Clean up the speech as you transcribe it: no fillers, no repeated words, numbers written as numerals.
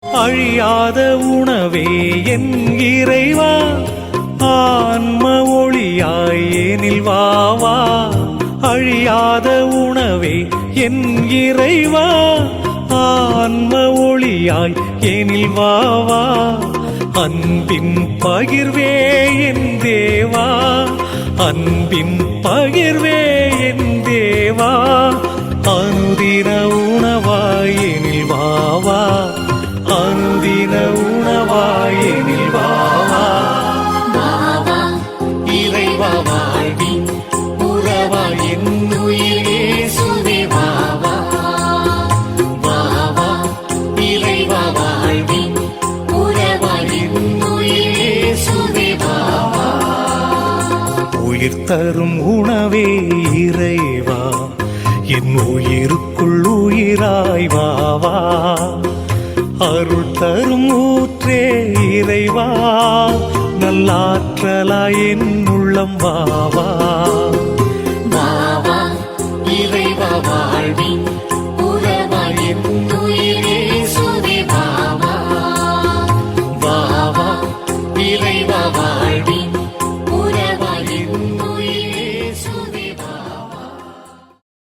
அழியாத உணவே என் இறைவா, ஆன்ம ஒளியாய் எனில் வாவா. அழியாத உணவே என் இறைவா, ஆன்ம ஒளியாய் எனில் வாவா. அன்பின் பகிர்வே என் தேவா, அன்பின் பகிர்வே என் தேவா. அனுதின உணவாய் எனில் வாவா, அனுதின உணவாய் எனில் வாவா. வாவா இறைவா வாழ்வின் உறவாய் என் உயிர் இயேசுவே வாவா. வாவா இறைவா வாழ்வின் உறவாய் என் உயிர் இயேசுவே வாவா. உயிர் தரும் உணவே இறைவா, என் உயிருக்குள் உயிராய் வாவா. அருள் தரும் ஊற்றே இறைவா, நல்லாற்றலாய் என் உள்ளம் வாவா. வாவா இறைவா வாழ்வின் உறவாய் என் உயிர் இயேசுவே வாவா. வாவா இறைவா வாழ்வின்